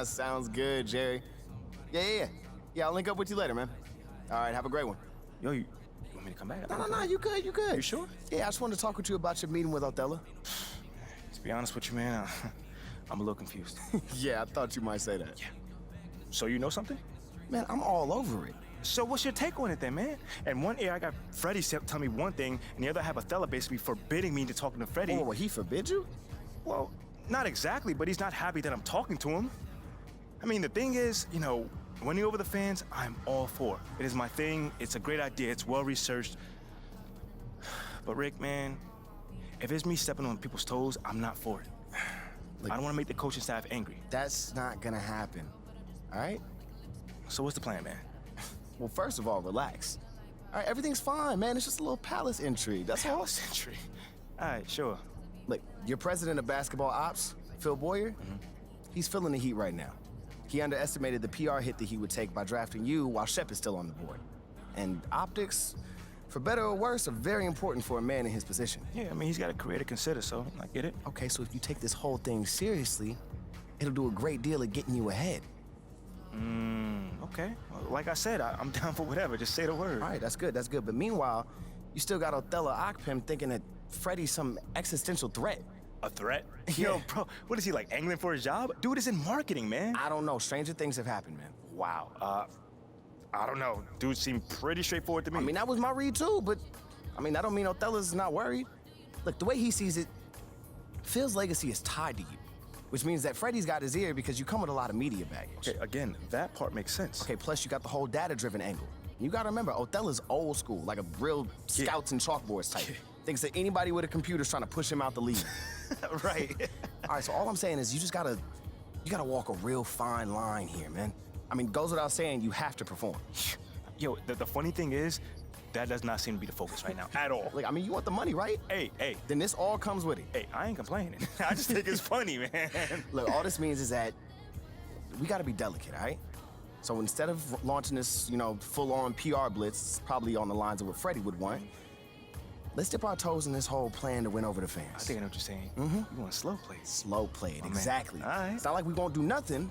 Sounds good, Jerry. Yeah. Yeah, I'll link up with you later, man. All right, have a great one. Yo, you want me to come back? No, you good. You sure? Yeah, I just wanted to talk with you about your meeting with Othello. To be honest with you, man, I'm a little confused. Yeah, I thought you might say that. Yeah. So you know something? Man, I'm all over it. So what's your take on it then, man? And one ear I got Freddie tell me one thing, and the other I have Othello basically forbidding me to talking to Freddie. Oh, well, he forbid you? Well, not exactly, but he's not happy that I'm talking to him. I mean, the thing is, you know, winning over the fans, I'm all for. It is my thing. It's a great idea. It's well-researched. But Rick, man, if it's me stepping on people's toes, I'm not for it. Look, I don't want to make the coaching staff angry. That's not gonna happen, all right? So what's the plan, man? Well, first of all, relax. All right, everything's fine, man. It's just a little palace intrigue, that's all. Palace intrigue? All right, sure. Look, your president of basketball ops, Phil Boyer, he's feeling the heat right now. He underestimated the PR hit that he would take by drafting you while Shep is still on the board. And optics, for better or worse, are very important for a man in his position. Yeah, I mean, he's got a career to consider, so I get it. Okay, so if you take this whole thing seriously, it'll do a great deal of getting you ahead. Okay. Well, like I said, I'm down for whatever. Just say the word. All right, that's good. But meanwhile, you still got Othello Akpem thinking that Freddie's some existential threat. A threat? Yeah. Yo, bro, what is he, like, angling for his job? Dude is in marketing, man. I don't know. Stranger things have happened, man. Wow. I don't know. Dude seemed pretty straightforward to me. I mean, that was my read too, but I mean, that don't mean Othello's not worried. Look, the way he sees it, Phil's legacy is tied to you, which means that Freddie's got his ear because you come with a lot of media baggage. Okay, again, that part makes sense. Okay, plus you got the whole data-driven angle. You gotta remember, Othello's old school, like a real scouts and chalkboards type. Thinks that anybody with a computer's trying to push him out the league. Right. All right, so all I'm saying is you gotta walk a real fine line here, man. I mean, goes without saying, you have to perform. Yo, the funny thing is, that does not seem to be the focus right now, at all. Like, I mean, you want the money, right? Hey. Then this all comes with it. Hey, I ain't complaining. I just think it's funny, man. Look, all this means is that we gotta be delicate, all right? So instead of launching this, full-on PR blitz, probably on the lines of what Freddie would want, let's dip our toes in this whole plan to win over the fans. I think I know what you're saying. You want to slow play. Slow play it, exactly. All right. It's not like we won't do nothing.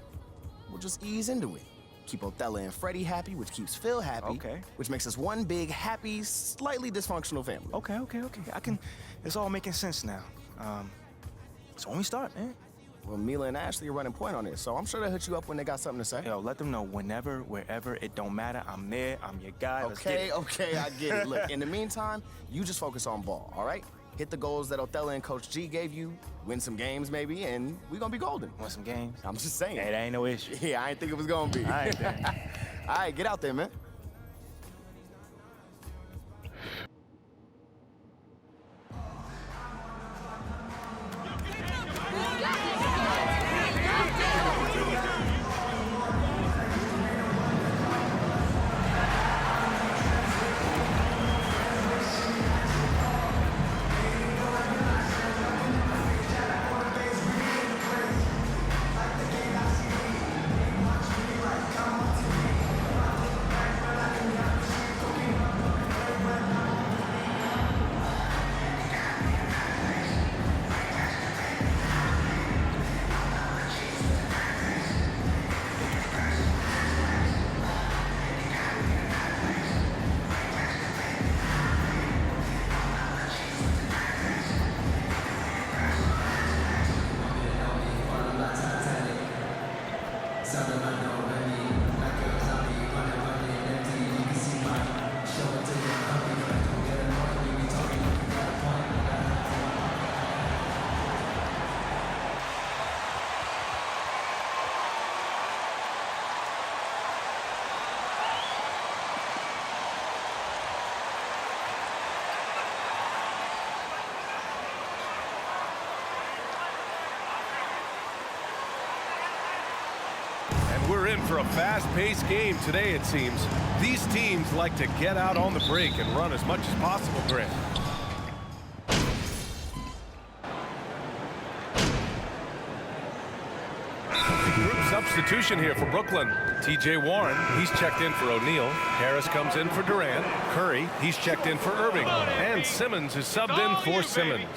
We'll just ease into it. Keep Othello and Freddie happy, which keeps Phil happy. Okay. Which makes us one big, happy, slightly dysfunctional family. Okay. It's all making sense now. So when we start, man? Well, Mila and Ashley are running point on this, so I'm sure they'll hit you up when they got something to say. Yo, let them know whenever, wherever, it don't matter. I'm there, I'm your guy. Let's get it. Okay, I get it. Look, in the meantime, you just focus on ball, all right? Hit the goals that Othello and Coach G gave you, win some games maybe, and we gonna be golden. Want some games? I'm just saying. Hey, that ain't no issue. Yeah, I ain't think it was gonna be. All right, then. All right, get out there, man. We're in for a fast-paced game today, it seems. These teams like to get out on the break and run as much as possible, Grant. Group substitution here for Brooklyn. T.J. Warren, he's checked in for O'Neal. Harris comes in for Durant. Curry, he's checked in for Irving. And Simmons is subbed in for Simmons.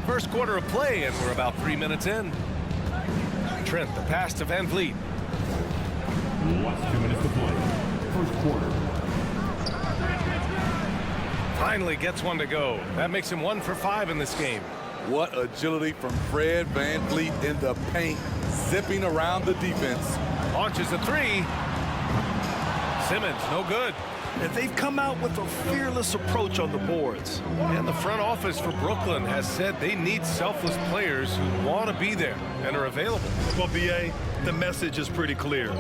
First quarter of play, and we're about 3 minutes in. Trent, the pass to Van Vliet. Last 2 minutes to play. First quarter. Finally gets one to go. That makes him 1 for 5 in this game. What agility from Fred Van Vliet in the paint, zipping around the defense. Launches a 3. Simmons, no good. And they've come out with a fearless approach on the boards. And the front office for Brooklyn has said they need selfless players who want to be there and are available. Well, B.A., the message is pretty clear.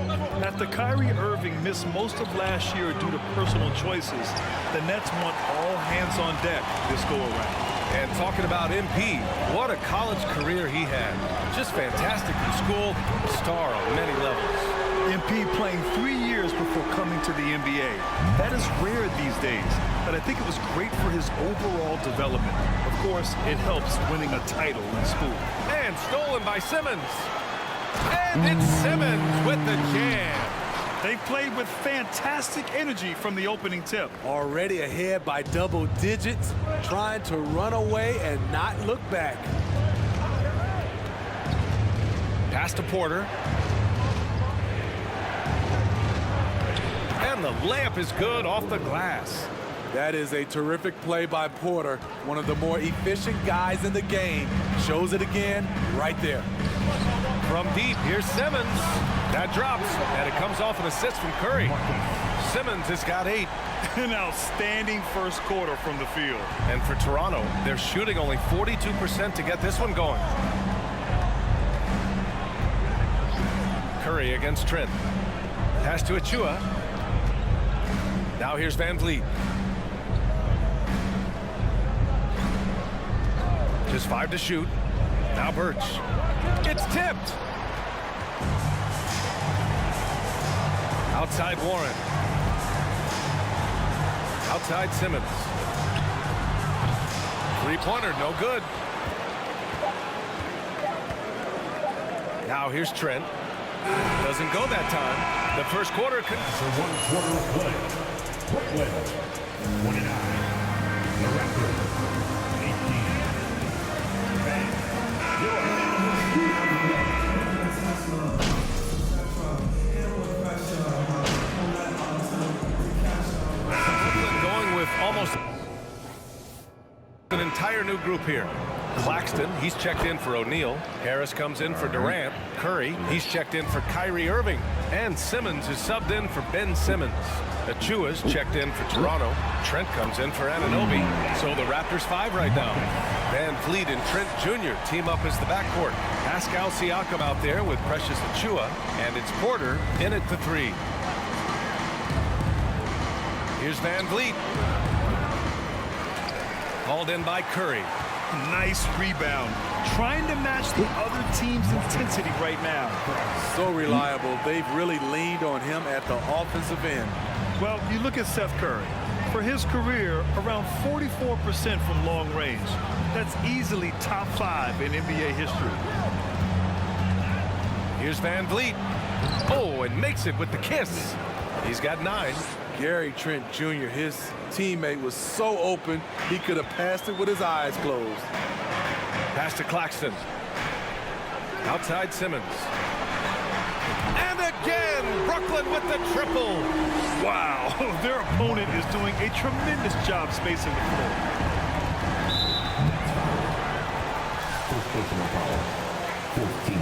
After Kyrie Irving missed most of last year due to personal choices, the Nets want all hands on deck this go-around. And talking about MP, what a college career he had. Just fantastic in school, star on many levels. MP playing 3 years before coming to the NBA. That is rare these days, but I think it was great for his overall development. Of course, it helps winning a title in school. And stolen by Simmons. And it's Simmons with the jam. They've played with fantastic energy from the opening tip. Already ahead by double digits, trying to run away and not look back. Pass to Porter. And the layup is good off the glass. That is a terrific play by Porter, one of the more efficient guys in the game. Shows it again right there. From deep, here's Simmons. That drops, and it comes off an assist from Curry. Simmons has got 8. An outstanding first quarter from the field. And for Toronto, they're shooting only 42% to get this one going. Curry against Trent. Pass to Achua. Now here's Van Vliet. Just 5 to shoot. Now Birch. It's tipped. Outside Warren. Outside Simmons. Three-pointer, no good. Now here's Trent. Doesn't go that time. The first quarter could... For 1 quarter of play. Brooklyn, 29. The Raptors, 18. Going with almost an entire new group here. Claxton, he's checked in for O'Neal. Harris comes in for Durant. Curry, he's checked in for Kyrie Irving. And Simmons is subbed in for Ben Simmons. Achua's checked in for Toronto. Trent comes in for Anunoby. So the Raptors 5 right now. Van Vliet and Trent Jr. team up as the backcourt. Pascal Siakam out there with Precious Achua. And it's Porter in at the 3. Here's Van Vliet. Called in by Curry. Nice rebound. Trying to match the other team's intensity right now. So reliable. They've really leaned on him at the offensive end. Well, you look at Seth Curry. For his career, around 44% from long range. That's easily top 5 in NBA history. Here's Van Vliet. Oh, and makes it with the kiss. He's got 9. Gary Trent Jr., his teammate, was so open, he could have passed it with his eyes closed. Pass to Claxton. Outside Simmons. And again, Brooklyn with the triple. Wow, their opponent is doing a tremendous job spacing the floor. first personal foul. 14.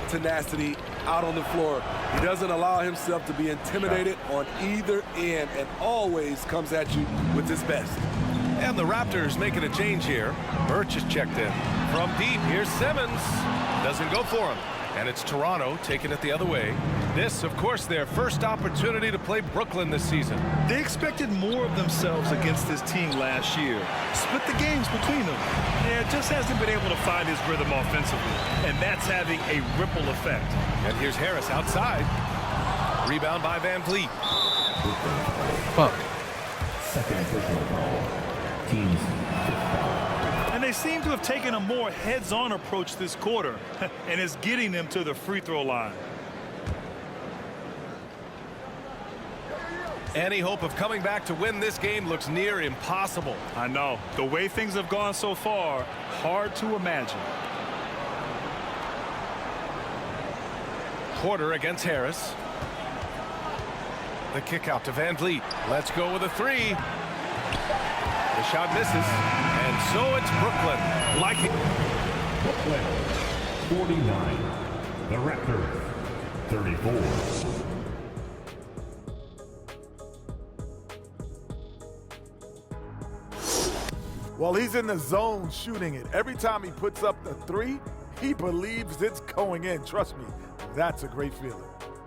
Tenacity out on the floor. He doesn't allow himself to be intimidated on either end and always comes at you with his best. And the Raptors making a change here. Birch is checked in. From deep, here's Simmons. Doesn't go for him. And it's Toronto taking it the other way. This, of course, their first opportunity to play Brooklyn this season. They expected more of themselves against this team last year. Split the games between them. Yeah, just hasn't been able to find his rhythm offensively. And that's having a ripple effect. And here's Harris outside. Rebound by Van Vliet. Fuck. Second personal foul. Team's fifth foul. And they seem to have taken a more heads-on approach this quarter. And it's getting them to the free throw line. Any hope of coming back to win this game looks near impossible. I know. The way things have gone so far, hard to imagine. Porter against Harris. The kick out to Van Vliet. Let's go with a three. The shot misses. And so it's Brooklyn. Like it. Brooklyn, 49. The Raptors, 34. Well, he's in the zone shooting it. Every time he puts up the three, he believes it's going in. Trust me, that's a great feeling.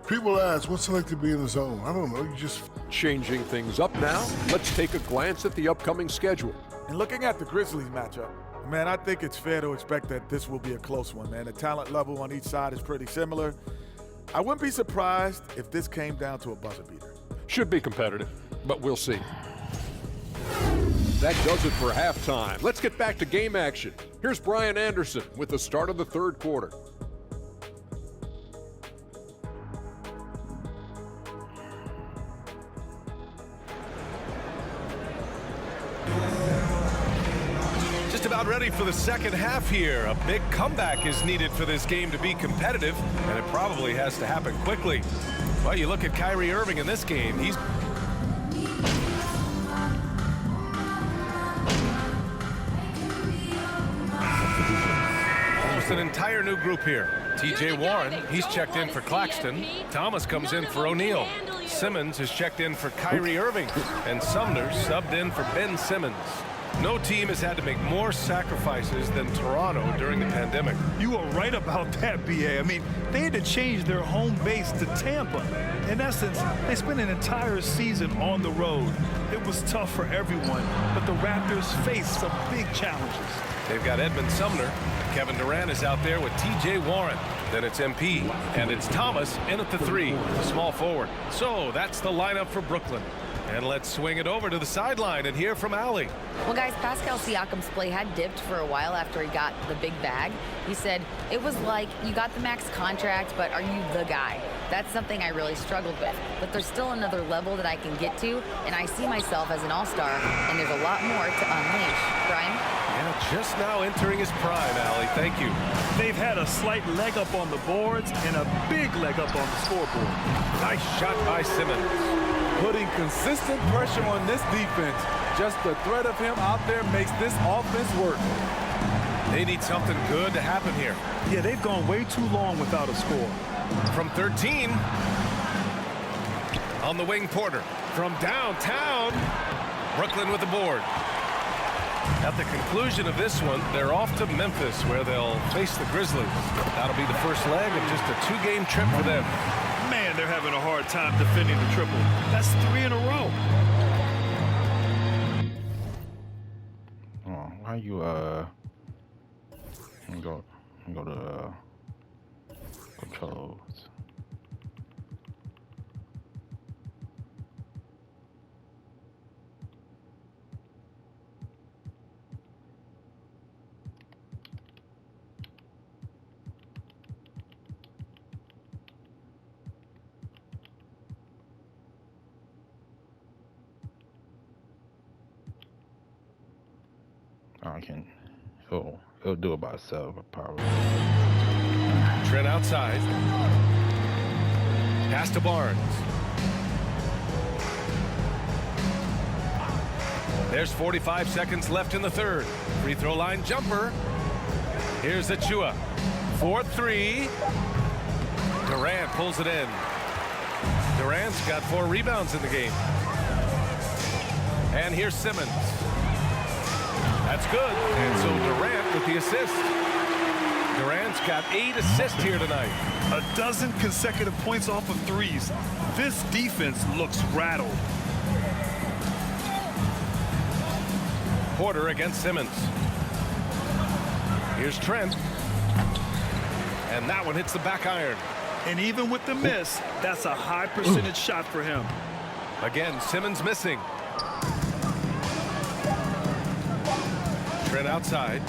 People ask, what's it like to be in the zone? I don't know, you just... Changing things up now, let's take a glance at the upcoming schedule. And looking at the Grizzlies matchup, man, I think it's fair to expect that this will be a close one, man. The talent level on each side is pretty similar. I wouldn't be surprised if this came down to a buzzer beater. Should be competitive, but we'll see. That does it for halftime. Let's get back to game action. Here's Brian Anderson with the start of the third quarter. Just about ready for the second half here. A big comeback is needed for this game to be competitive, and it probably has to happen quickly. Well, you look at Kyrie Irving in this game. He's almost an entire new group here. TJ Warren, he's checked in for Claxton. Thomas comes in for O'Neal. Simmons is checked in for Kyrie Irving. And Sumner subbed in for Ben Simmons. No team has had to make more sacrifices than Toronto during the pandemic. You are right about that, B.A. I mean, they had to change their home base to Tampa. In essence, they spent an entire season on the road. It was tough for everyone, but the Raptors faced some big challenges. They've got Edmund Sumner. Kevin Durant is out there with TJ Warren. Then it's MP, and it's Thomas in at the three, the small forward. So that's the lineup for Brooklyn. And let's swing it over to the sideline and hear from Allie. Well, guys, Pascal Siakam's play had dipped for a while after he got the big bag. He said, it was like, you got the max contract, but are you the guy? That's something I really struggled with. But there's still another level that I can get to, and I see myself as an all-star, and there's a lot more to unleash. Brian? Yeah, just now entering his prime, Allie. Thank you. They've had a slight leg up on the boards and a big leg up on the scoreboard. Nice shot by Simmons. Putting consistent pressure on this defense. Just the threat of him out there makes this offense work. They need something good to happen here. Yeah, they've gone way too long without a score. From 13, on the wing, Porter. From downtown, Brooklyn with the board. At the conclusion of this one, they're off to Memphis, where they'll face the Grizzlies. That'll be the first leg of just a two-game trip for them. Man, they're having a hard time defending the triple. That's 3 in a row. Oh, why you go to controls. I can. He'll do it by itself, probably. Trent outside. Pass to Barnes. There's 45 seconds left in the third. Free throw line jumper. Here's Achua. 4-3. Durant pulls it in. Durant's got 4 rebounds in the game. And here's Simmons. That's good. And so Durant with the assist. Durant's got 8 assists here tonight. A dozen consecutive points off of threes. This defense looks rattled. Porter against Simmons. Here's Trent. And that one hits the back iron. And even with the miss, that's a high percentage shot for him. Again, Simmons missing. Trent outside.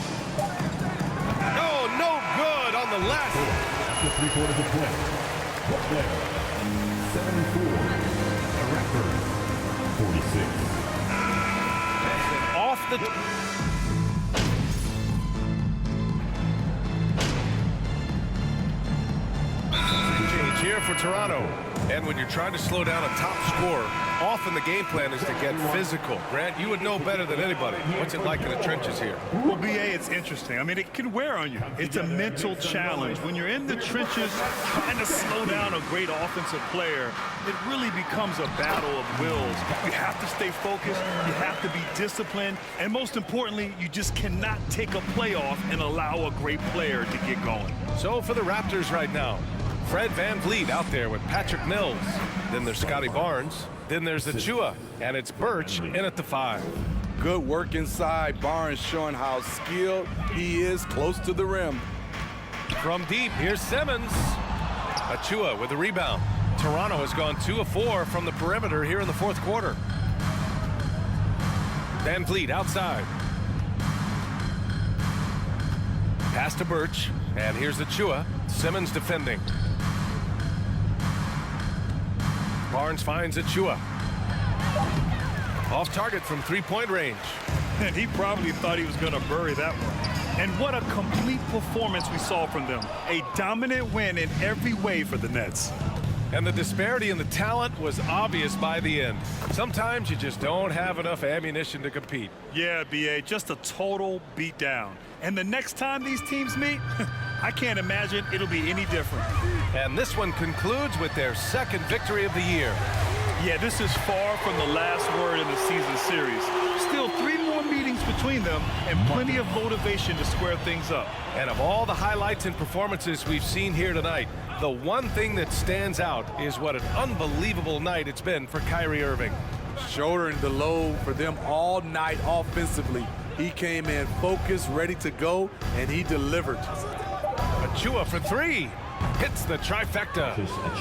Oh, no good on the left. After 3 quarters of play, Brooklyn, 74. The Raptors, Off the... Change here for Toronto. And when you're trying to slow down a top scorer, often the game plan is to get physical. Grant, you would know better than anybody. What's it like in the trenches here? Well, BA, it's interesting. I mean, it can wear on you. It's a mental challenge. When you're in the trenches trying to slow down a great offensive player, it really becomes a battle of wills. You have to stay focused. You have to be disciplined. And most importantly, you just cannot take a play off and allow a great player to get going. So for the Raptors right now, Fred VanVleet out there with Patrick Mills. Then there's Scotty Barnes. Then there's Achua. And it's Birch in at the 5. Good work inside. Barnes showing how skilled he is close to the rim. From deep, here's Simmons. Achua with the rebound. Toronto has gone 2 of 4 from the perimeter here in the fourth quarter. VanVleet outside. Pass to Birch. And here's Achua. Simmons defending. Barnes finds Achua. Off target from three-point range. And he probably thought he was going to bury that one. And what a complete performance we saw from them. A dominant win in every way for the Nets. And the disparity in the talent was obvious by the end. Sometimes you just don't have enough ammunition to compete. Yeah, BA, just a total beatdown. And the next time these teams meet, I can't imagine it'll be any different. And this one concludes with their second victory of the year. Yeah, this is far from the last word in the season series. Still 3 more meetings between them and plenty of motivation to square things up. And of all the highlights and performances we've seen here tonight, the one thing that stands out is what an unbelievable night it's been for Kyrie Irving. Shouldering the load for them all night offensively. He came in focused, ready to go, and he delivered. Achua for 3. Hits the trifecta.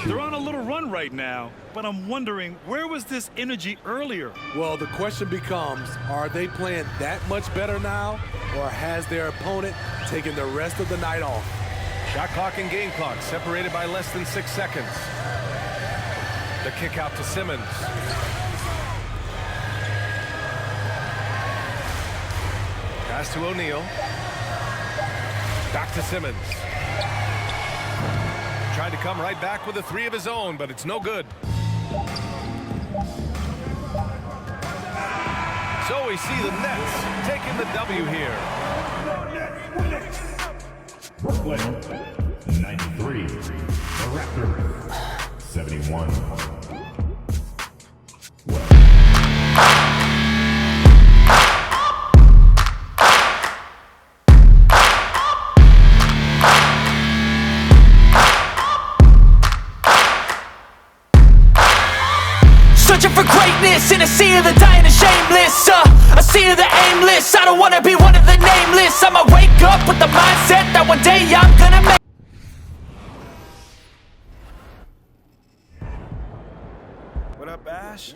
They're on a little run right now, but I'm wondering, where was this energy earlier? Well, the question becomes, are they playing that much better now, or has their opponent taken the rest of the night off? Shot clock and game clock separated by less than 6 seconds. The kick out to Simmons. Pass to O'Neal. Back to Simmons. Tried to come right back with a 3 of his own, but it's no good. So we see the Nets taking the W here. Brooklyn, 93. The Raptors, 71. Searching for greatness in a sea of the dying and shameless, a sea of the aimless. I don't wanna be one of the nameless. I'ma wake up with the mindset that one day I'm gonna make. What up, Ash?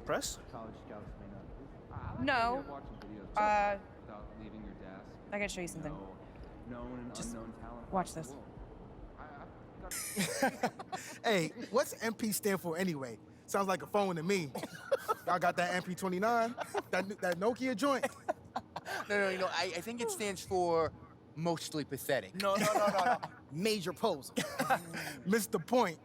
Press? No. I gotta show you something. Just watch this. Hey, what's MP stand for anyway? Sounds like a phone to me. Y'all got that MP29? That Nokia joint? No. I think it stands for mostly pathetic. No. Major poser. Missed the point.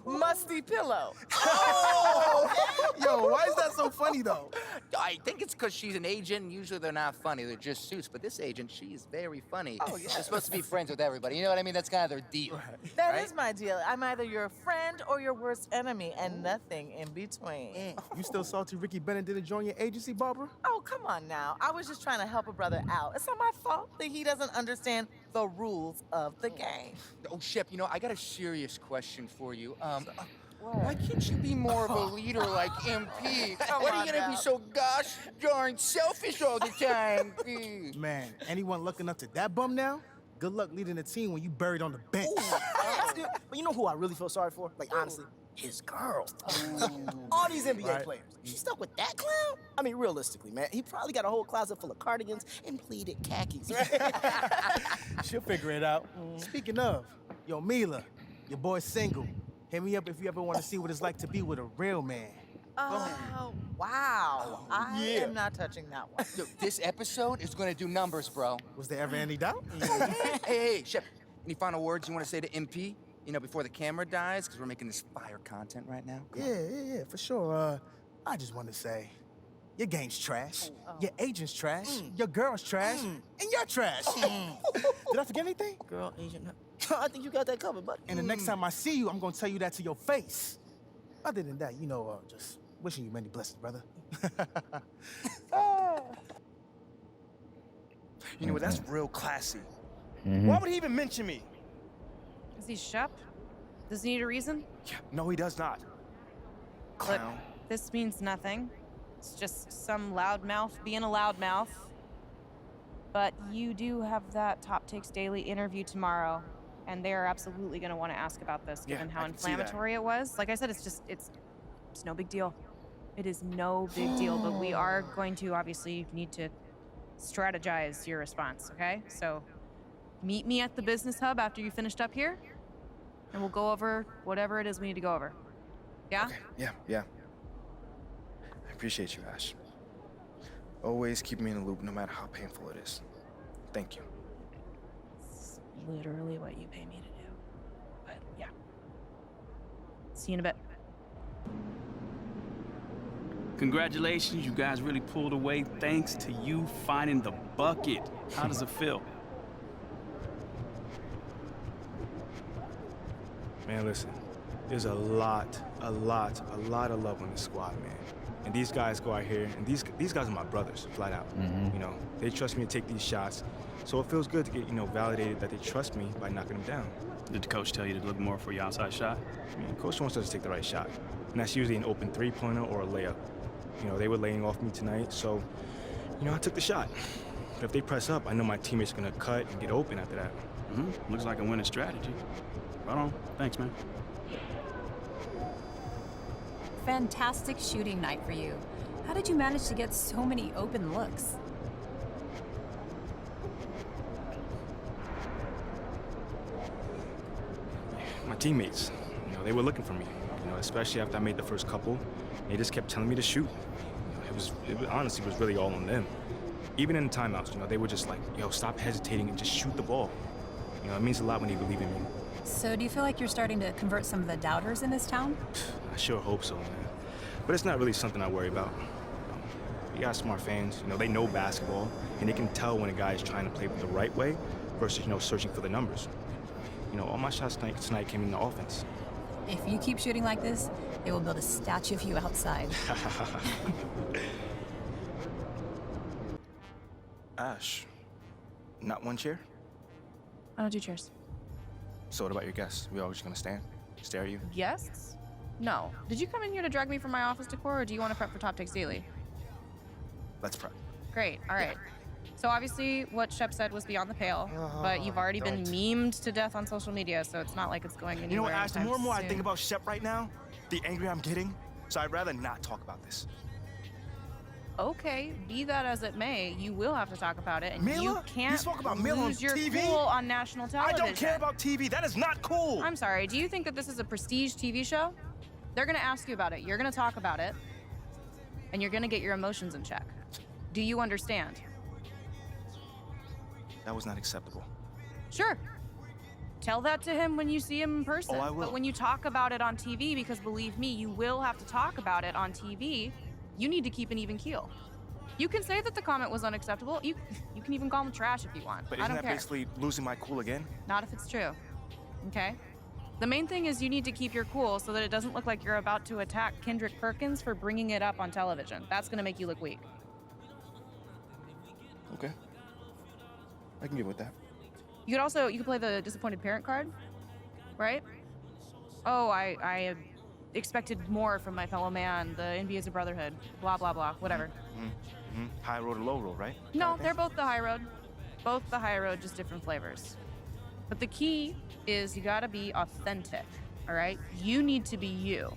Musty pillow. Oh! Yo, why is that so funny though? I think it's because she's an agent. Usually they're not funny. They're just suits. But this agent, she's very funny. Oh, yeah. They're supposed to be friends with everybody. You know what I mean? That's kind of their deal. That is my deal. I'm either your friend or your worst enemy, and nothing in between. You still salty Ricky Bennett didn't join your agency, Barbara? Oh, come on now. I was just trying to help a brother out. It's not my fault that he doesn't understand the rules of the game. Oh, Shep, I got a serious question for you. Why can't you be more of a leader like MP? Why are you gonna be so gosh darn selfish all the time? Man, anyone looking up to that bum now? Good luck leading the team when you buried on the bench. But you know who I really feel sorry for? Like, honestly, his girl. All these NBA players. She stuck with that clown? I mean, realistically, man, he probably got a whole closet full of cardigans and pleated khakis. She'll figure it out. Speaking of, yo, Mila, your boy's single. Hit me up if you ever want to see what it's like to be with a real man. Oh, wow. I am not touching that one. Dude, this episode is gonna do numbers, bro. Was there ever any doubt? Hey, Shep, any final words you want to say to MP? You know, before the camera dies, because we're making this fire content right now. Yeah, for sure. I just want to say, your game's trash, your agent's trash, your girl's trash, and you're trash. Did I forget anything? Girl, agent. I think you got that covered, buddy. And the next time I see you, I'm gonna tell you that to your face. Other than that, just wishing you many blessings, brother. You know what? That's real classy. Mm-hmm. Why would he even mention me? Is he Shep? Does he need a reason? Yeah, no, he does not. Look, Clown. this means nothing. It's just some loudmouth being a loudmouth. But you do have that Top Takes Daily interview tomorrow, and they are absolutely going to want to ask about this, given how I can see that. inflammatory it was. Like I said, it's no big deal. It is no big deal, but we are going to obviously need to strategize your response, okay? So meet me at the business hub after you finished up here, and we'll go over whatever it is we need to go over. Yeah? Okay. Yeah. I appreciate you, Ash. Always keep me in the loop, no matter how painful it is. Thank you. It's literally what you pay me to do. But yeah. See you in a bit. Congratulations, you guys really pulled away thanks to you finding the bucket. How does it feel? Man, listen, there's a lot of love on this squad, man. And these guys go out here, and these guys are my brothers, flat out. Mm-hmm. You know, they trust me to take these shots, so it feels good to get, validated that they trust me by knocking them down. Did the coach tell you to look more for your outside shot? I mean, coach wants us to take the right shot, and that's usually an open three-pointer or a layup. They were laying off me tonight, so, I took the shot. But if they press up, I know my teammates are gonna cut and get open after that. Mm-hmm. Looks like a winning strategy. Right on. Thanks, man. Fantastic shooting night for you. How did you manage to get so many open looks? My teammates, they were looking for me, especially after I made the first couple. They just kept telling me to shoot. Honestly, it was really all on them. Even in the timeouts, they were just like, yo, stop hesitating and just shoot the ball. It means a lot when they believe in me. So do you feel like you're starting to convert some of the doubters in this town? I sure hope so, man. But it's not really something I worry about. You got smart fans, they know basketball, and they can tell when a guy is trying to play the right way versus, searching for the numbers. All my shots tonight came in the offense. If you keep shooting like this, they will build a statue of you outside. Ash, not one chair? I don't do chairs. So what about your guests? We all just gonna stand, stare at you? Guests? No. Did you come in here to drag me from my office decor, or do you want to prep for Top Takes Daily? Let's prep. Great. All right. So obviously what Shep said was beyond the pale, but you've already been memed to death on social media, so it's not like it's going anywhere. You know what, Ash, the more and more I soon. think about Shep right now, the angrier I'm getting, so I'd rather not talk about this. Okay, be that as it may, you will have to talk about it, and Mila? you can't You spoke about Mila on lose your TV? cool on national television. I don't care about TV. That is not cool. I'm sorry. Do you think that this is a prestige TV show? They're gonna ask you about it. You're gonna talk about it, and you're gonna get your emotions in check. Do you understand? That was not acceptable. Sure. Tell that to him when you see him in person. Oh, I will. But when you talk about it on TV, because believe me, you will have to talk about it on TV, you need to keep an even keel. You can say that the comment was unacceptable. You can even call him trash if you want. But I isn't don't that care. basically losing my cool again? Not if it's true. Okay? The main thing is you need to keep your cool so that it doesn't look like you're about to attack Kendrick Perkins for bringing it up on television. That's gonna make you look weak. Okay. I can get with that. You could play the disappointed parent card, right? Oh, I expected more from my fellow man. The NBA is a brotherhood. Blah, blah, blah. Whatever. Mm-hmm. High road or low road, right? No, they're both the high road. Both the high road, just different flavors. But the key is you gotta be authentic, all right? You need to be you.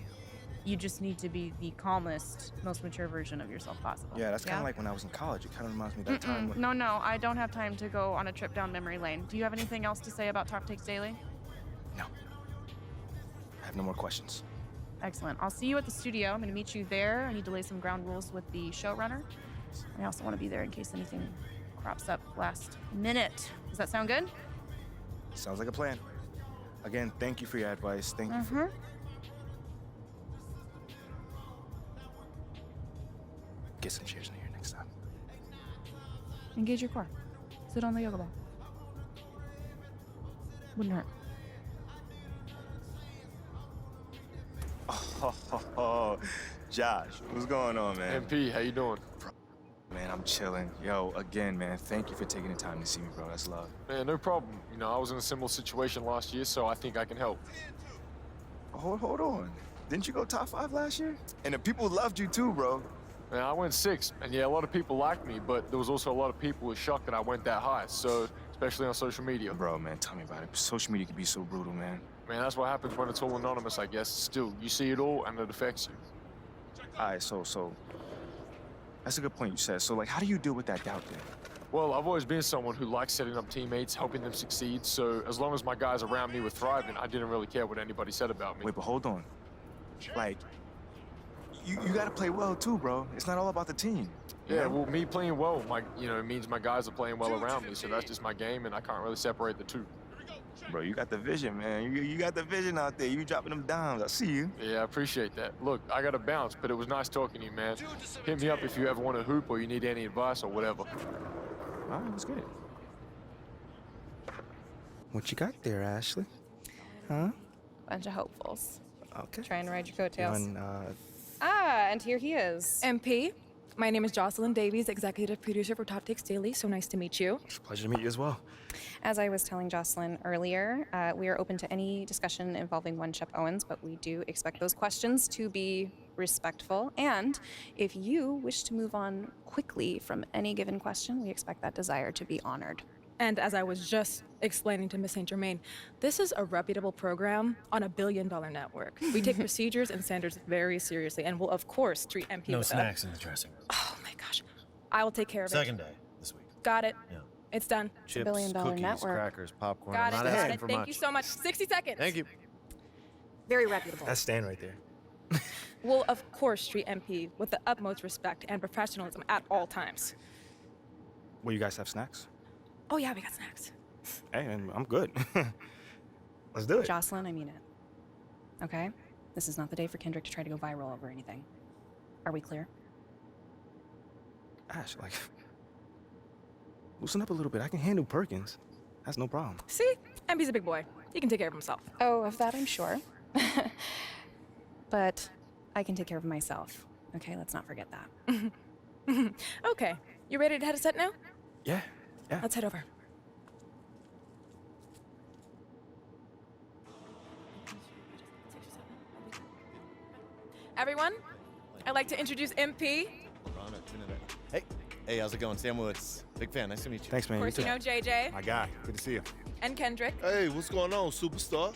You just need to be the calmest, most mature version of yourself possible. Yeah, that's kind of like when I was in college. It kind of reminds me of that time when... No, I don't have time to go on a trip down memory lane. Do you have anything else to say about Top Takes Daily? No. I have no more questions. Excellent. I'll see you at the studio. I'm going to meet you there. I need to lay some ground rules with the showrunner. I also want to be there in case anything crops up last minute. Does that sound good? Sounds like a plan. Again, thank you for your advice. Thank you for... Get some chairs in here next time. Engage your core. Sit on the yoga ball. Wouldn't hurt. Oh, Josh, what's going on, man? MP, how you doing? Man, I'm chilling. Yo, again, man, thank you for taking the time to see me, bro. That's love. Man, no problem. You know, I was in a similar situation last year, so I think I can help. Hold on. Didn't you go top 5 last year? And the people loved you too, bro. Man, I went 6th, and yeah, a lot of people liked me, but there was also a lot of people who were shocked that I went that high, so especially on social media. Bro, man, tell me about it. Social media can be so brutal, man. Man, that's what happens when it's all anonymous, I guess. Still, you see it all, and it affects you. All right, so that's a good point you said. So, like, how do you deal with that doubt then? Well, I've always been someone who likes setting up teammates, helping them succeed, so as long as my guys around me were thriving, I didn't really care what anybody said about me. Wait, but hold on. Like, you gotta play well too, bro. It's not all about the team. Yeah, well, me playing well, it means my guys are playing well around me, so that's just my game, and I can't really separate the two. Bro, you got the vision, man. You got the vision out there. You dropping them dimes. I see you. Yeah, I appreciate that. Look, I got to bounce, but it was nice talking to you, man. Hit me up if you ever want to hoop or you need any advice or whatever. All right, let's get it. What you got there, Ashley? Huh? Bunch of hopefuls. Okay. Trying to ride your coattails. Ah, And here he is. MP, my name is Jocelyn Davies, executive producer for Top Takes Daily. So nice to meet you. It's a pleasure to meet you as well. As I was telling Jocelyn earlier, we are open to any discussion involving one Shep Owens, but we do expect those questions to be respectful. And if you wish to move on quickly from any given question, we expect that desire to be honored. And as I was just explaining to Miss St. Germain, this is a reputable program on a billion-dollar network. We take procedures and standards very seriously and will, of course, treat MP No with snacks in the dressing room. Oh, my gosh. I will take care of it. Second day this week. Got it. Yeah. It's done. Chips, billion-dollar cookies, network. crackers, popcorn. Got it. I'm not Got asking it. for Thank much. you so much. 60 seconds. Thank you. Very reputable. That's Stan right there. Will, of course, treat MP with the utmost respect and professionalism at all times. Well, you guys have snacks? Oh, yeah, we got snacks. Hey, and I'm good. Let's do it. Jocelyn, I mean it. Okay? This is not the day for Kendrick to try to go viral over anything. Are we clear? Ash, like, loosen up a little bit. I can handle Perkins. That's no problem. See? MP's a big boy. He can take care of himself. Oh, of that I'm sure. But I can take care of myself. Okay, let's not forget that. Okay. You ready to head a set now? Yeah. Let's head over. Everyone, I'd like to introduce MP. Hey, how's it going? Sam Woods. Big fan. Nice to meet you. Thanks, man. Of course, you know JJ. My guy. Good to see you. And Kendrick. Hey, what's going on, superstar?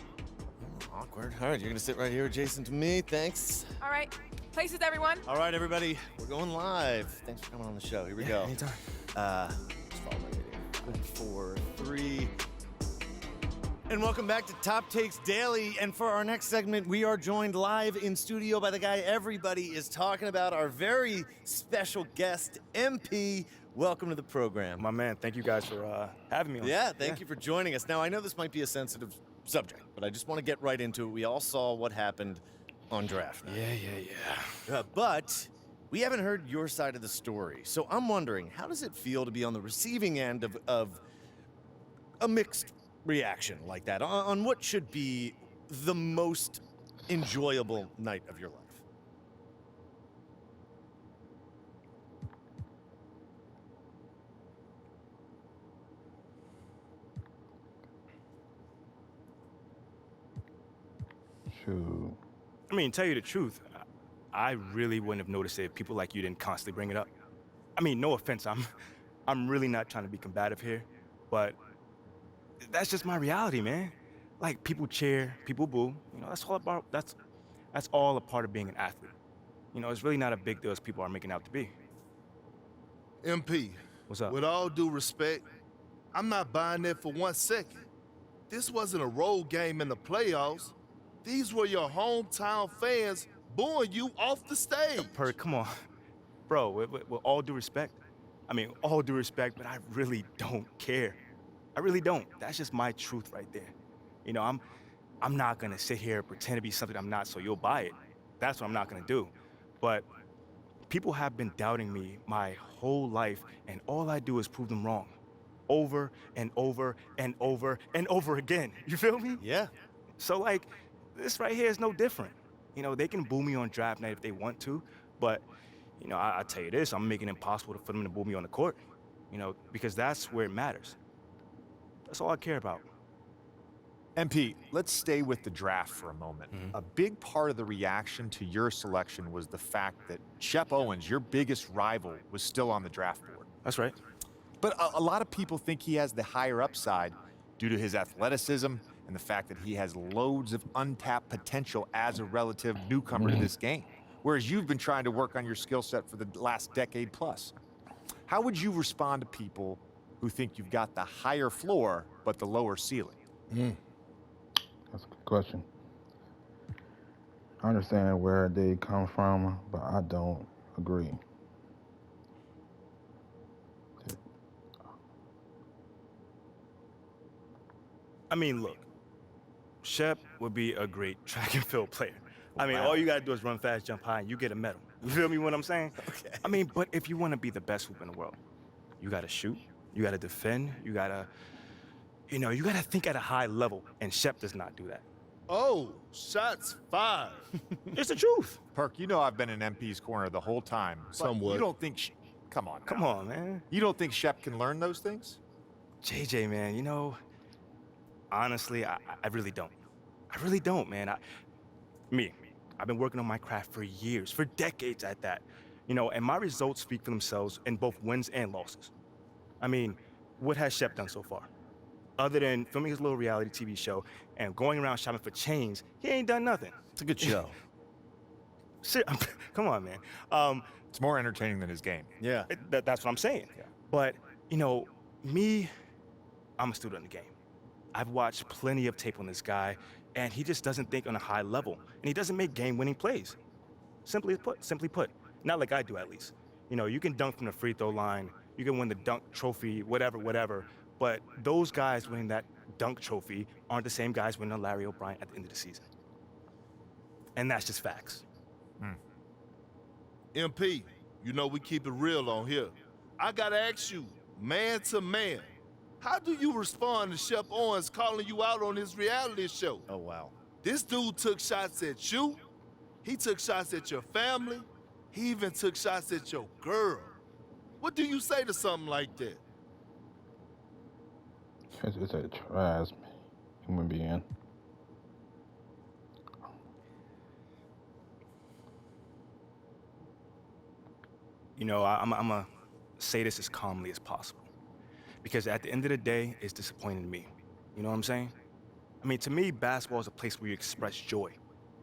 Awkward. All right, you're going to sit right here adjacent to me. Thanks. All right. Places, everyone. All right, everybody. We're going live. Thanks for coming on the show. Here we go. Anytime. Just follow my lead here. 4, 3. And welcome back to Top Takes Daily. And for our next segment, we are joined live in studio by the guy everybody is talking about, our very special guest, MP. Welcome to the program. My man, thank you guys for having me on. Yeah, thank you for joining us. Now, I know this might be a sensitive subject, but I just want to get right into it. We all saw what happened on draft night. Yeah. But we haven't heard your side of the story. So I'm wondering, how does it feel to be on the receiving end of a mixed reaction like that on what should be the most enjoyable night of your life? Shoot. I mean, tell you the truth, I really wouldn't have noticed it if people like you didn't constantly bring it up. I mean, no offense, I'm really not trying to be combative here, but that's just my reality, man. Like, people cheer, people boo. You know, that's all a part of being an athlete. You know, it's really not a big deal as people are making out to be. MP. What's up? With all due respect, I'm not buying that for 1 second. This wasn't a road game in the playoffs. These were your hometown fans booing you off the stage. Perk, come on. Bro, with all due respect, all due respect, but I really don't care. I really don't. That's just my truth right there. You know, I'm not gonna sit here and pretend to be something I'm not so you'll buy it. That's what I'm not gonna do. But people have been doubting me my whole life, and all I do is prove them wrong. Over and over and over and over again. You feel me? Yeah. So, like, this right here is no different. You know, they can boo me on draft night if they want to, but, you know, I tell you this, I'm making it impossible for them to boo me on the court, you know, because that's where it matters. That's all I care about. MP, let's stay with the draft for a moment. A big part of the reaction to your selection was the fact that Shep Owens, your biggest rival, was still on the draft board. That's right. But a lot of people think he has the higher upside due to his athleticism and the fact that he has loads of untapped potential as a relative newcomer to this game, whereas you've been trying to work on your skill set for the last decade plus. How would you respond to people who think you've got the higher floor but the lower ceiling? That's a good question. I understand where they come from, but I don't agree. I mean, look, Shep would be a great track and field player. All you gotta do is run fast, jump high, and you get a medal. You feel me what I'm saying? Okay. But if you wanna be the best hoop in the world, you gotta shoot, you gotta defend, you gotta think at a high level, and Shep does not do that. Oh, shots fired. It's the truth. Perk, you know I've been in MP's corner the whole time. Somewhat. You don't think, come on. Come on, man. You don't think Shep can learn those things? JJ, man, you know, honestly, I really don't. I really don't, man. I've been working on my craft for years, for decades at that. You know, and my results speak for themselves in both wins and losses. What has Shep done so far? Other than filming his little reality TV show and going around shopping for chains, he ain't done nothing. It's a good show. Shit, come on, man. It's more entertaining than his game. Yeah. That's what I'm saying. Yeah. But, you know, I'm a student of the game. I've watched plenty of tape on this guy, and he just doesn't think on a high level, and he doesn't make game-winning plays. Simply put, not like I do at least. You know, you can dunk from the free throw line, you can win the dunk trophy, whatever, but those guys winning that dunk trophy aren't the same guys winning a Larry O'Brien at the end of the season. And that's just facts. MP, you know we keep it real on here. I gotta ask you, man to man, how do you respond to Shep Owens calling you out on his reality show? Oh, wow. This dude took shots at you. He took shots at your family. He even took shots at your girl. What do you say to something like that? It's a trash human being. You know, I'm gonna say this as calmly as possible. Because at the end of the day, it's disappointing to me. You know what I'm saying? To me, basketball is a place where you express joy.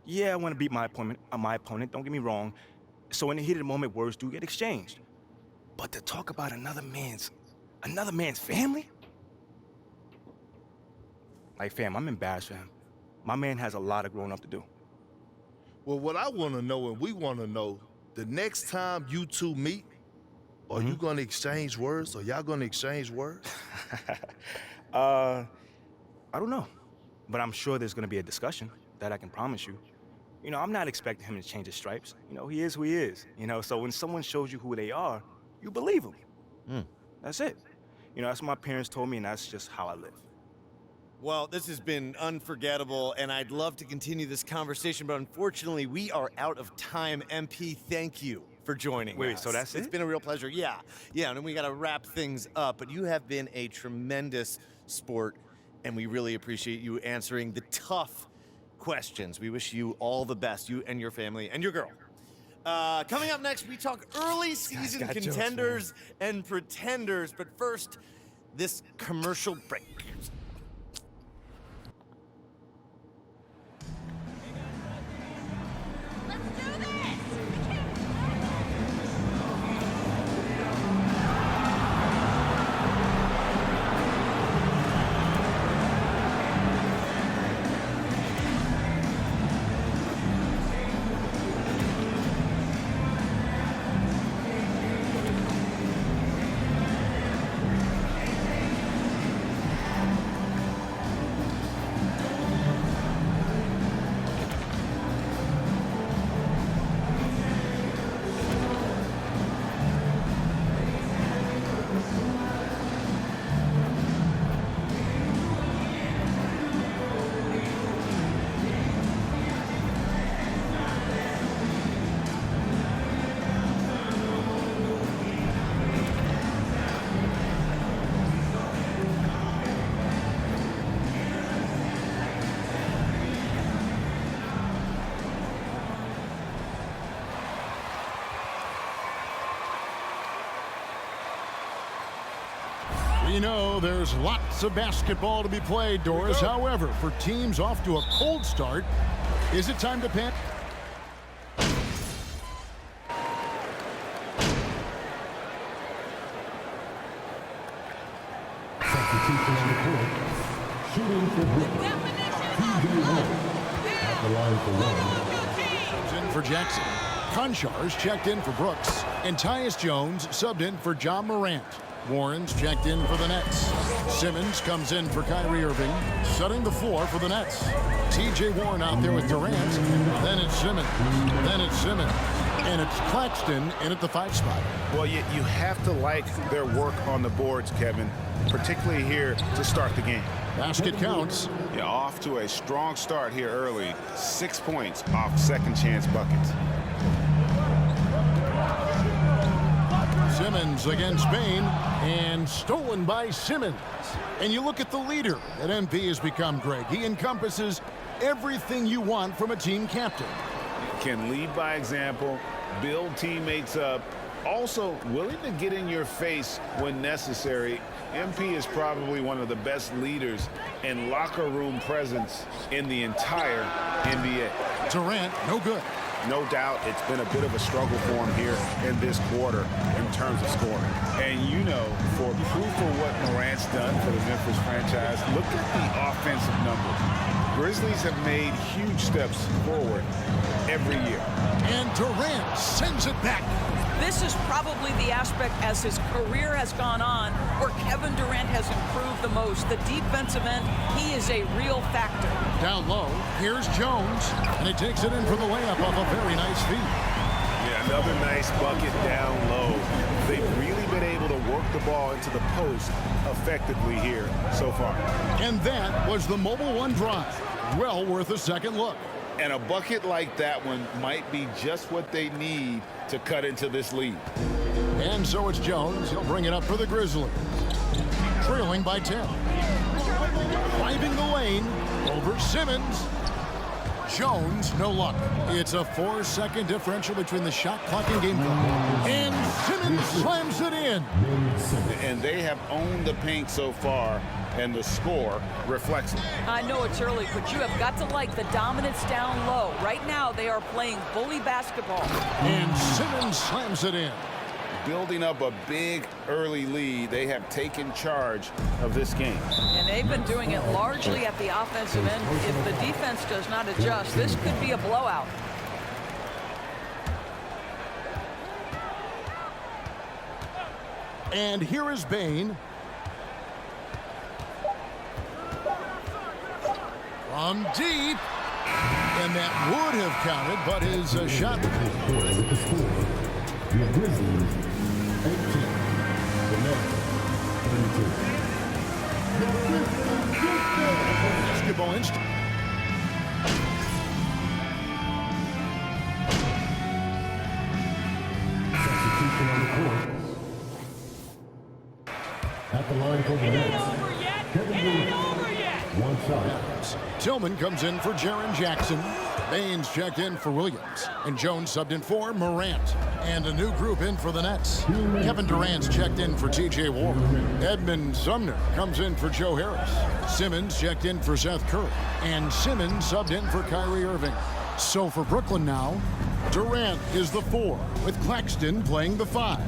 Yeah, I want to beat my opponent, don't get me wrong. So in the heat of the moment, words do get exchanged. But to talk about another man's family? Like, fam, I'm embarrassed for him. My man has a lot of growing up to do. Well, what I want to know, and we want to know, the next time you two meet, are you going to exchange words? Or y'all going to exchange words? I don't know. But I'm sure there's going to be a discussion. That I can promise you. You know, I'm not expecting him to change his stripes. You know, he is who he is. You know, so when someone shows you who they are, you believe them. That's it. You know, that's what my parents told me, and that's just how I live. Well, this has been unforgettable, and I'd love to continue this conversation, but unfortunately, we are out of time. MP, thank you for joining us. Wait, so that's it? It's been a real pleasure. Yeah, and then we got to wrap things up, but you have been a tremendous sport, and we really appreciate you answering the tough questions. We wish you all the best, you and your family and your girl. Coming up next, we talk early season contenders and pretenders, but first, this commercial break. We know there's lots of basketball to be played, Doris. However, for teams off to a cold start, is it time to panic? Substitution on the court. Shooting for Brooklyn. TJ Warren. At the line for one. Comes in for Jackson. Conchars checked in for Brooks. And Tyus Jones subbed in for John Morant. Warren's checked in for the Nets. Simmons comes in for Kyrie Irving, setting the floor for the Nets. TJ Warren out there with Durant. Then it's Simmons. Then it's Simmons. And it's Claxton in at the 5 spot. Well, you have to like their work on the boards, Kevin, particularly here to start the game. Basket counts. Yeah, off to a strong start here early. 6 points off second chance buckets. Simmons against Bain, and stolen by Simmons. And you look at the leader that MP has become, Greg. He encompasses everything you want from a team captain. Can lead by example, build teammates up, also willing to get in your face when necessary. MP is probably one of the best leaders and locker room presence in the entire NBA. Durant, no good. No doubt it's been a bit of a struggle for him here in this quarter in terms of scoring. And you know, for proof of what Morant's done for the Memphis franchise, look at the offensive numbers. Grizzlies have made huge steps forward every year. And Durant sends it back. This is probably the aspect as his career has gone on where Kevin Durant has improved the most. The defensive end, he is a real factor. Down low, here's Jones, and he takes it in for the layup off a very nice feed. Yeah, another nice bucket down low. They've really been able to work the ball into the post effectively here so far. And that was the Mobile One drive. Well worth a second look. And a bucket like that one might be just what they need to cut into this lead. And so it's Jones. He'll bring it up for the Grizzlies. Trailing by 10. Driving the lane over Simmons. Jones, no luck. It's a 4-second differential between the shot clock and game clock. And Simmons slams it in. And they have owned the paint so far, and the score reflects it. I know it's early, but you have got to like the dominance down low. Right now, they are playing bully basketball. And Simmons slams it in. Building up a big early lead, they have taken charge of this game. And they've been doing it largely at the offensive end. If the defense does not adjust, this could be a blowout. And here is Bain. From deep. And that would have counted, but his shot. The Grizzlies, 18. The Nets, 32. Basketball instinct. Substitution on the court. At the line for the Nets, Kevin Durant. One shot. Tillman comes in for Jaren Jackson. Baines checked in for Williams. And Jones subbed in for Morant. And a new group in for the Nets. Kevin Durant's checked in for TJ Warren. Edmund Sumner comes in for Joe Harris. Simmons checked in for Seth Curry. And Simmons subbed in for Kyrie Irving. So for Brooklyn now, Durant is the 4, with Claxton playing the 5.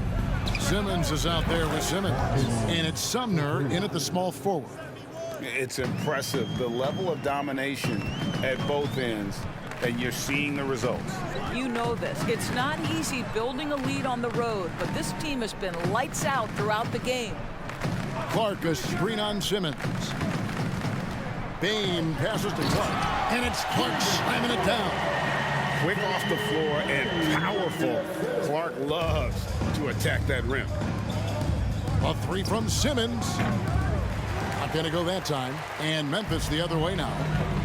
Simmons is out there with Simmons. And it's Sumner in at the small forward. It's impressive, the level of domination at both ends, and you're seeing the results. You know this. It's not easy building a lead on the road, but this team has been lights out throughout the game. Clark, a screen on Simmons. Bain passes to Clark, and it's Clark slamming it down. Quick off the floor and powerful. Clark loves to attack that rim. A 3 from Simmons. Not going to go that time. And Memphis the other way now.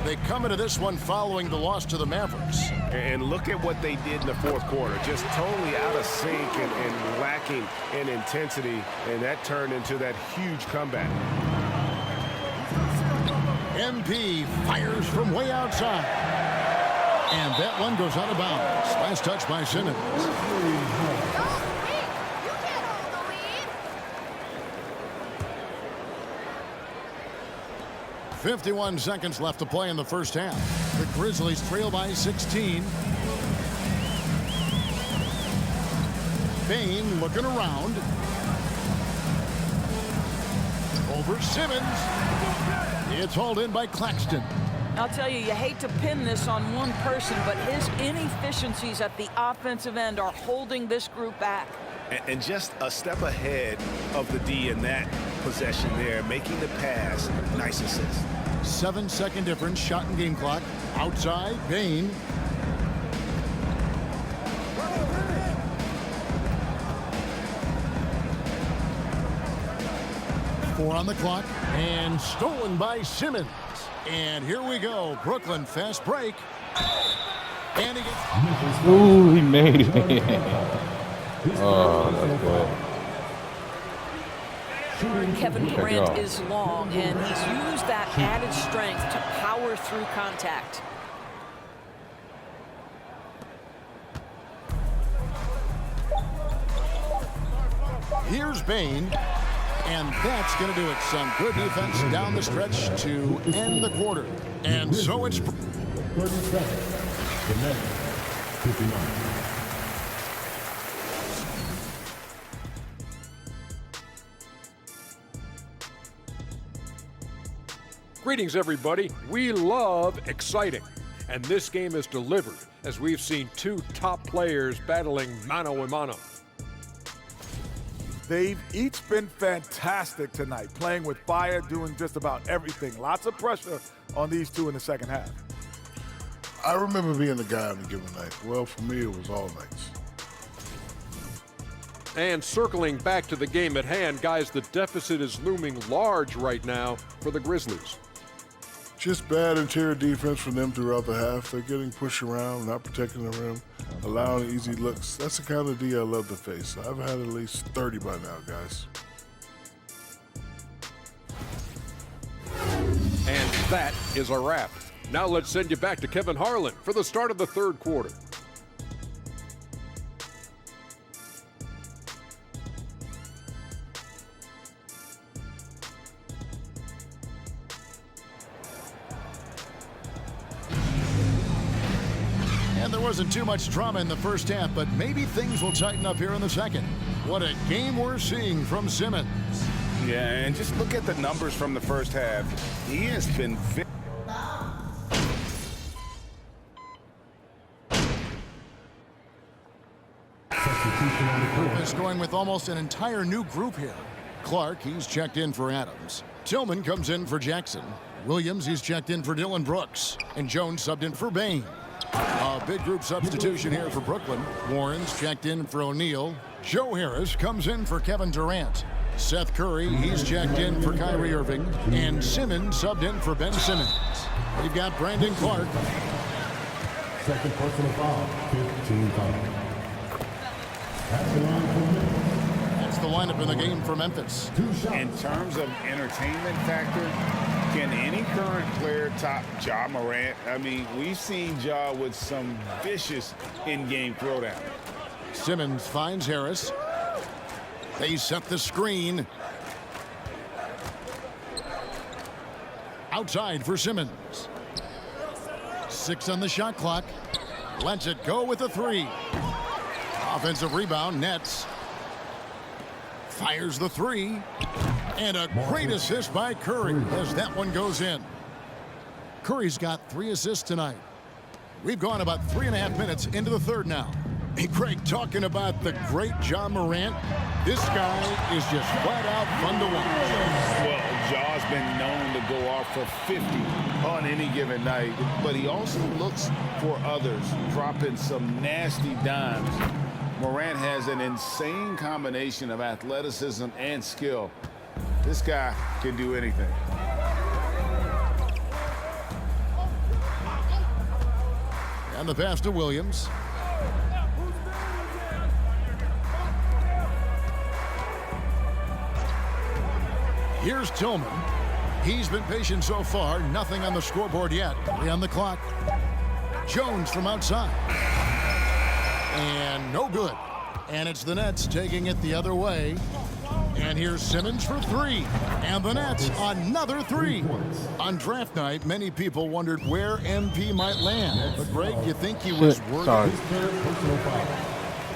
They come into this one following the loss to the Mavericks. And look at what they did in the fourth quarter. Just totally out of sync and lacking in intensity. And that turned into that huge comeback. MP fires from way outside. And that one goes out of bounds. Last touch by Simmons. 51 seconds left to play in the first half. The Grizzlies trail by 16. Bain looking around. Over Simmons. It's hauled in by Claxton. I'll tell you, you hate to pin this on one person, but his inefficiencies at the offensive end are holding this group back. And just a step ahead of the D in that possession there, making the pass. Nice assist. 7-second difference, shot and game clock. Outside, Bain. Four on the clock, and stolen by Simmons. And here we go, Brooklyn fast break. And he gets... Ooh, he made it. Oh, that's good. Kevin Durant is long, and he's used that added strength to power through contact. Here's Bain. And that's going to do it, son. Good defense down the stretch to end the quarter. And so it's... 30 seconds. The net, 59. Greetings, everybody. We love exciting. And this game is delivered as we've seen two top players battling mano a mano. They've each been fantastic tonight, playing with fire, doing just about everything. Lots of pressure on these two in the second half. I remember being the guy on a given night. Well, for me, it was all nights. And circling back to the game at hand, guys, the deficit is looming large right now for the Grizzlies. Just bad interior defense from them throughout the half. They're getting pushed around, not protecting the rim, allowing easy looks. That's the kind of D I love to face. I've had at least 30 by now, guys. And that is a wrap. Now let's send you back to Kevin Harlan for the start of the third quarter. And there wasn't too much drama in the first half, but maybe things will tighten up here in the second. What a game we're seeing from Simmons. Yeah, and just look at the numbers from the first half. He has been very... Is going with almost an entire new group here. Clark, he's checked in for Adams. Tillman comes in for Jackson. Williams, he's checked in for Dylan Brooks. And Jones subbed in for Bain. A big group substitution here for Brooklyn. Warren's checked in for O'Neal. Joe Harris comes in for Kevin Durant. Seth Curry, he's checked in for Kyrie Irving. And Simmons subbed in for Ben Simmons. We've got Brandon Clark. Second personal foul, 15 foul. That's the lineup in the game for Memphis. In terms of entertainment factor, can any current player top Ja Morant? I mean, we've seen Ja with some vicious in-game throwdown. Simmons finds Harris. They set the screen. Outside for Simmons. 6 on the shot clock. Lets it go with a 3. Offensive rebound, Nets. Fires the 3. And a great assist by Curry as that one goes in. Curry's got 3 assists tonight. We've gone about 3.5 minutes into the third now. Hey, Craig, talking about the great Ja Morant, this guy is just flat out fun to watch. Well, Ja's been known to go off for 50 on any given night, but he also looks for others, dropping some nasty dimes. Morant has an insane combination of athleticism and skill. This guy can do anything. And the pass to Williams. Here's Tillman. He's been patient so far. Nothing on the scoreboard yet. 3 on the clock. Jones from outside. And no good. And it's the Nets taking it the other way. And here's Simmons for three. And the Nets, another three. On draft night, many people wondered where MP might land. But Greg, you think he was worthy? Sorry. Personal foul.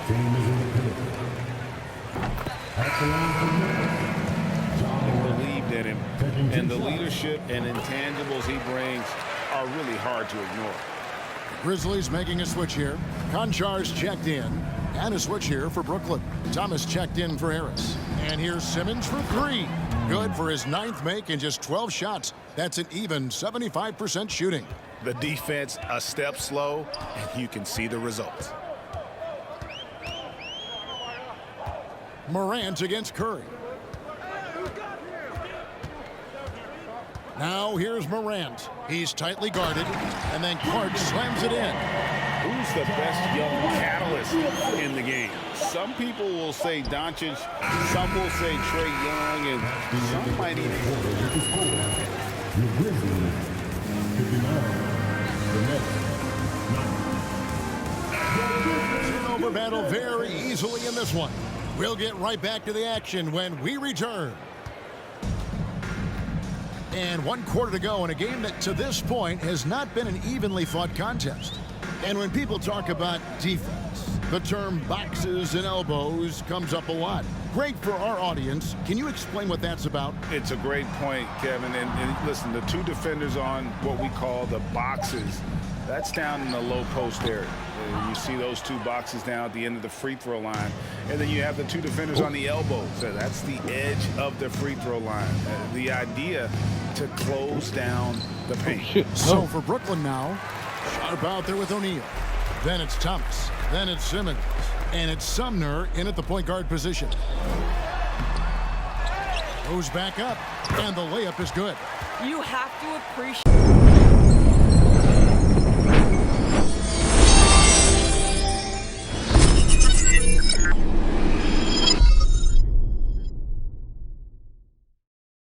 Team is in the penalty. At the line for John Believed in him, and the leadership and intangibles he brings are really hard to ignore. Grizzlies making a switch here. Konchar's checked in. And a switch here for Brooklyn. Thomas checked in for Harris. And here's Simmons for three. Good for his 9th make in just 12 shots. That's an even 75% shooting. The defense a step slow, and you can see the results. Morant against Curry. Now here's Morant. He's tightly guarded, and then Clark slams it in. Who's the best young catalyst in the game? Some people will say Doncic, some will say Trae Young, and some might even. The Grizzlies, 59. The Nets, 9. Turnover battle very easily in this one. We'll get right back to the action when we return. And 1 quarter to go in a game that to this point has not been an evenly fought contest. And when people talk about defense, the term boxes and elbows comes up a lot. Great for our audience. Can you explain what that's about? It's a great point, Kevin. And listen, the two defenders on what we call the boxes, that's down in the low post area. You see those two boxes down at the end of the free throw line. And then you have the two defenders on the elbows. So that's the edge of the free throw line. The idea to close down the paint. So for Brooklyn now, sharp out there with O'Neal. Then it's Thomas. Then it's Simmons. And it's Sumner in at the point guard position. Goes back up. And the layup is good. You have to appreciate